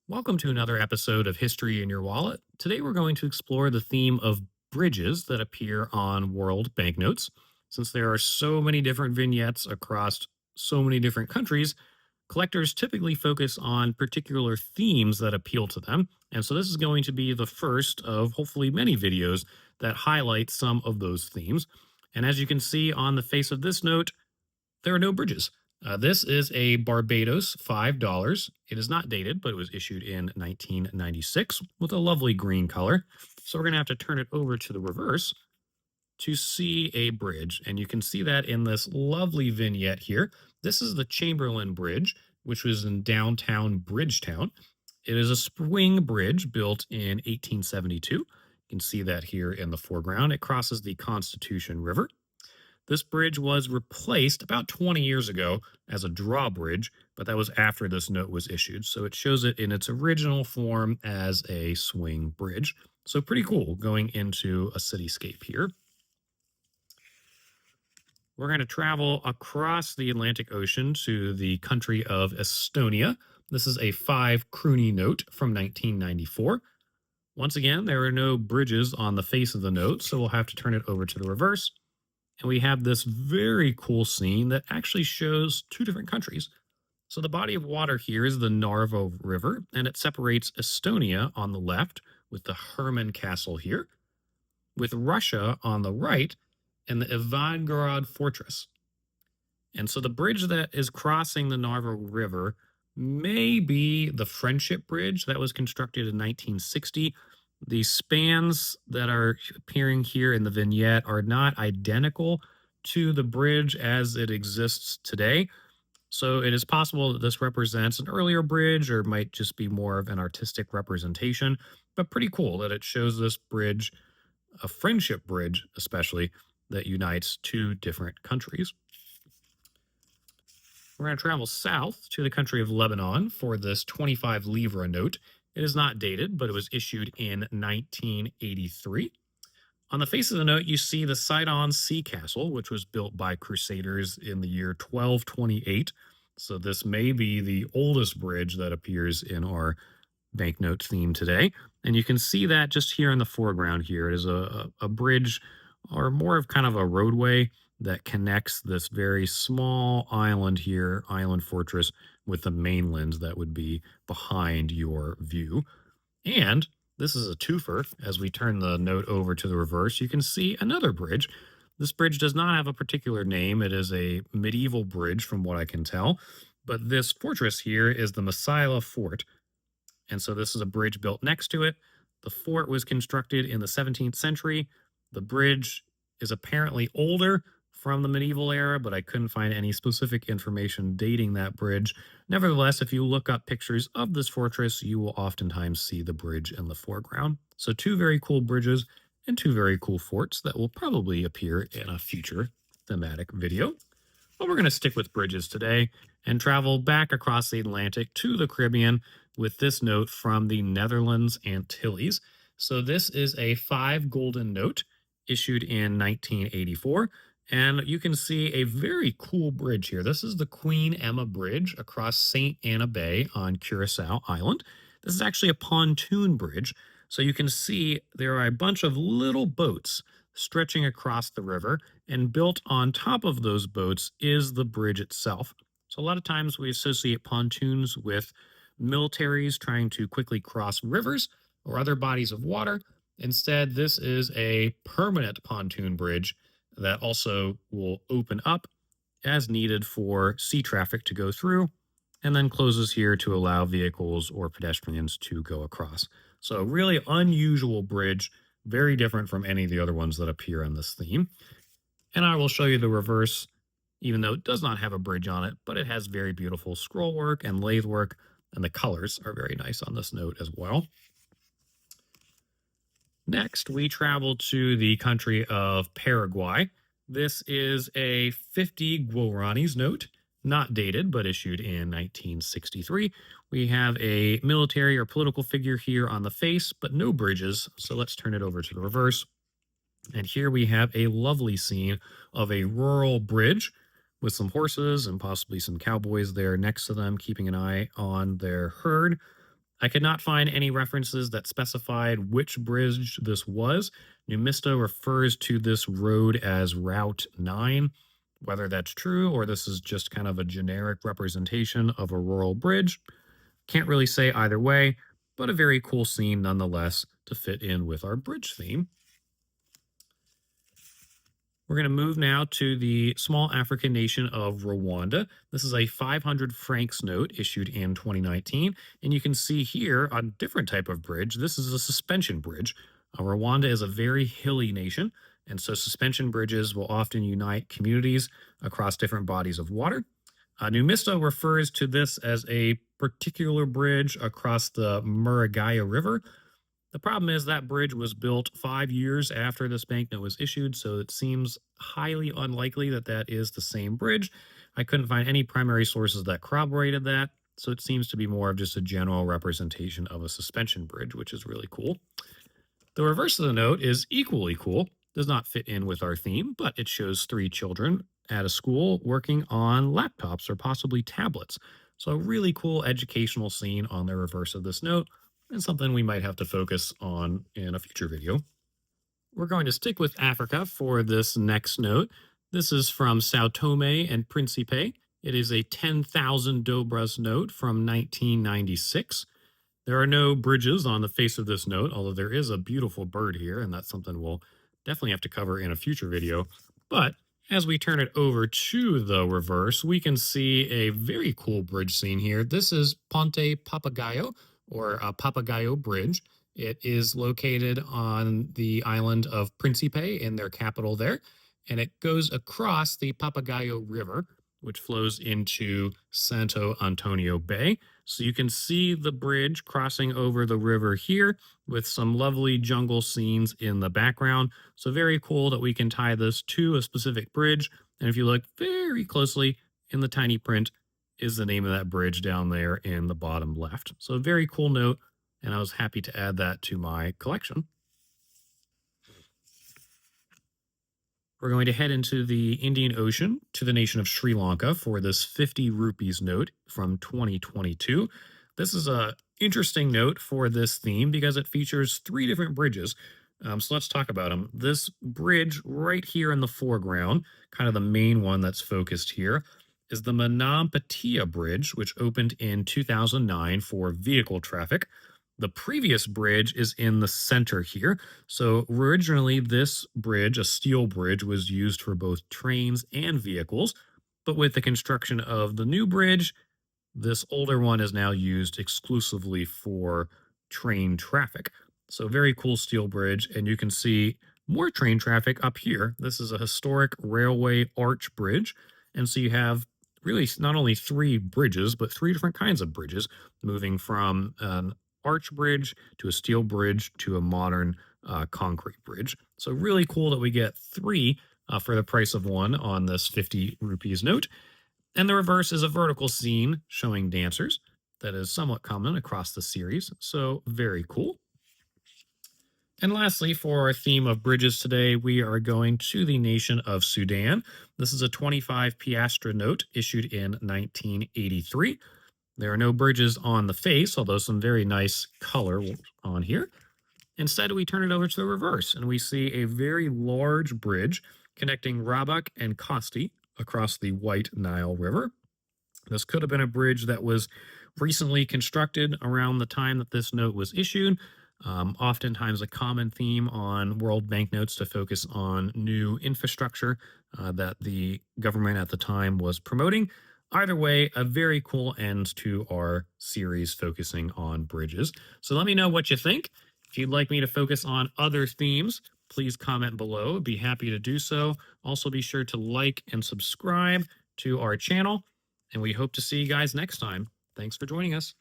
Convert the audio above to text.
Welcome to another episode of History in Your Wallet. Today we're going to explore the theme of bridges that appear on world banknotes. Since there are so many different vignettes across so many different countries, collectors typically focus on particular themes that appeal to them. And so this is going to be the first of hopefully many videos that highlight some of those themes. And as you can see on the face of this note, there are no bridges. This is a Barbados $5. It is not dated, but it was issued in 1996 with a lovely green color. So we're going to have to turn it over to the reverse to see a bridge. And you can see that in this lovely vignette here. This is the Chamberlain Bridge, which was in downtown Bridgetown. It is a swing bridge built in 1872. You can see that here in the foreground. It crosses the Constitution River. This bridge was replaced about 20 years ago as a drawbridge, but that was after this note was issued. So it shows it in its original form as a swing bridge. So pretty cool going into a cityscape here. We're going to travel across the Atlantic Ocean to the country of Estonia. This is a 5 krone note from 1994. Once again, there are no bridges on the face of the note, so we'll have to turn it over to the reverse. And we have this very cool scene that actually shows two different countries. So the body of water here is the Narva River, and it separates Estonia on the left with the Herman Castle here, with Russia on the right and the Ivangorod Fortress. And so the bridge that is crossing the Narva River may be the Friendship Bridge that was constructed in 1960. The spans that are appearing here in the vignette are not identical to the bridge as it exists today. So it is possible that this represents an earlier bridge or might just be more of an artistic representation, but pretty cool that it shows this bridge, a friendship bridge especially, that unites two different countries. We're going to travel south to the country of Lebanon for this 25 livre note. It is not dated, but it was issued in 1983. On the face of the note, you see the Sidon Sea Castle, which was built by Crusaders in the year 1228. So this may be the oldest bridge that appears in our banknote theme today. And you can see that just here in the foreground here. It is a bridge or more of kind of a roadway that connects this very small island here, island fortress, with the mainland that would be behind your view. And this is a twofer. As we turn the note over to the reverse, you can see another bridge. This bridge does not have a particular name. It is a medieval bridge, from what I can tell. But this fortress here is the Messala Fort. And so this is a bridge built next to it. The fort was constructed in the 17th century. The bridge is apparently older from the medieval era, but I couldn't find any specific information dating that bridge. Nevertheless, if you look up pictures of this fortress, you will oftentimes see the bridge in the foreground. So two very cool bridges and two very cool forts that will probably appear in a future thematic video. But we're going to stick with bridges today and travel back across the Atlantic to the Caribbean with this note from the Netherlands Antilles. So this is a 5 golden note issued in 1984. And you can see a very cool bridge here. This is the Queen Emma Bridge across St. Anna Bay on Curacao Island. This is actually a pontoon bridge. So you can see there are a bunch of little boats stretching across the river, and built on top of those boats is the bridge itself. So a lot of times we associate pontoons with militaries trying to quickly cross rivers or other bodies of water. Instead, this is a permanent pontoon bridge that also will open up as needed for sea traffic to go through, and then closes here to allow vehicles or pedestrians to go across. So, a really unusual bridge, very different from any of the other ones that appear in this theme. And I will show you the reverse, even though it does not have a bridge on it, but it has very beautiful scroll work and lathe work, and the colors are very nice on this note as well. Next, we travel to the country of Paraguay. This is a 50 guaranis note, not dated, but issued in 1963. We have a military or political figure here on the face, but no bridges. So let's turn it over to the reverse. And here we have a lovely scene of a rural bridge with some horses and possibly some cowboys there next to them, keeping an eye on their herd. I could not find any references that specified which bridge this was. Numista refers to this road as Route 9. Whether that's true or this is just kind of a generic representation of a rural bridge, can't really say either way, but a very cool scene nonetheless to fit in with our bridge theme. We're going to move now to the small African nation of Rwanda. This is a 500 francs note issued in 2019. And you can see here a different type of bridge. This is a suspension bridge. Rwanda is a very hilly nation. And so suspension bridges will often unite communities across different bodies of water. Numista refers to this as a particular bridge across the Muragaya River. The problem is that bridge was built 5 years after this banknote was issued, so it seems highly unlikely that that is the same bridge. I couldn't find any primary sources that corroborated that, so it seems to be more of just a general representation of a suspension bridge, which is really cool. The reverse of the note is equally cool. Does not fit in with our theme, but it shows three children at a school working on laptops or possibly tablets. So, a really cool educational scene on the reverse of this note, and something we might have to focus on in a future video. We're going to stick with Africa for this next note. This is from Sao Tome and Príncipe. It is a 10,000 dobras note from 1996. There are no bridges on the face of this note, although there is a beautiful bird here, and that's something we'll definitely have to cover in a future video. But as we turn it over to the reverse, we can see a very cool bridge scene here. This is Ponte Papagayo, or a Papagayo Bridge. It is located on the island of Príncipe in their capital there, and it goes across the Papagayo River, which flows into Santo Antonio Bay. So you can see the bridge crossing over the river here with some lovely jungle scenes in the background. So very cool that we can tie this to a specific bridge. And if you look very closely in the tiny print is the name of that bridge down there in the bottom left. So a very cool note, and I was happy to add that to my collection. We're going to head into the Indian Ocean to the nation of Sri Lanka for this 50 rupees note from 2022. This is a interesting note for this theme because it features three different bridges. So let's talk about them. This bridge right here in the foreground, kind of the main one that's focused here, is the Manampatia Bridge, which opened in 2009 for vehicle traffic. The previous bridge is in the center here. So originally, this bridge, a steel bridge, was used for both trains and vehicles. But with the construction of the new bridge, this older one is now used exclusively for train traffic. So very cool steel bridge, and you can see more train traffic up here. This is a historic railway arch bridge, and so you have really not only three bridges, but three different kinds of bridges, moving from an arch bridge to a steel bridge to a modern concrete bridge. So really cool that we get three for the price of one on this 50 rupees note. And the reverse is a vertical scene showing dancers that is somewhat common across the series. So very cool. And lastly, for our theme of bridges today, we are going to the nation of Sudan. This is a 25 piastre note issued in 1983. There are no bridges on the face, although some very nice color on here. Instead, we turn it over to the reverse, and we see a very large bridge connecting Rabak and Kosti across the White Nile River. This could have been a bridge that was recently constructed around the time that this note was issued. Oftentimes, a common theme on world banknotes to focus on new infrastructure that the government at the time was promoting. Either way, a very cool end to our series focusing on bridges. So let me know what you think. If you'd like me to focus on other themes, please comment below. I'd be happy to do so. Also, be sure to like and subscribe to our channel, and we hope to see you guys next time. Thanks for joining us.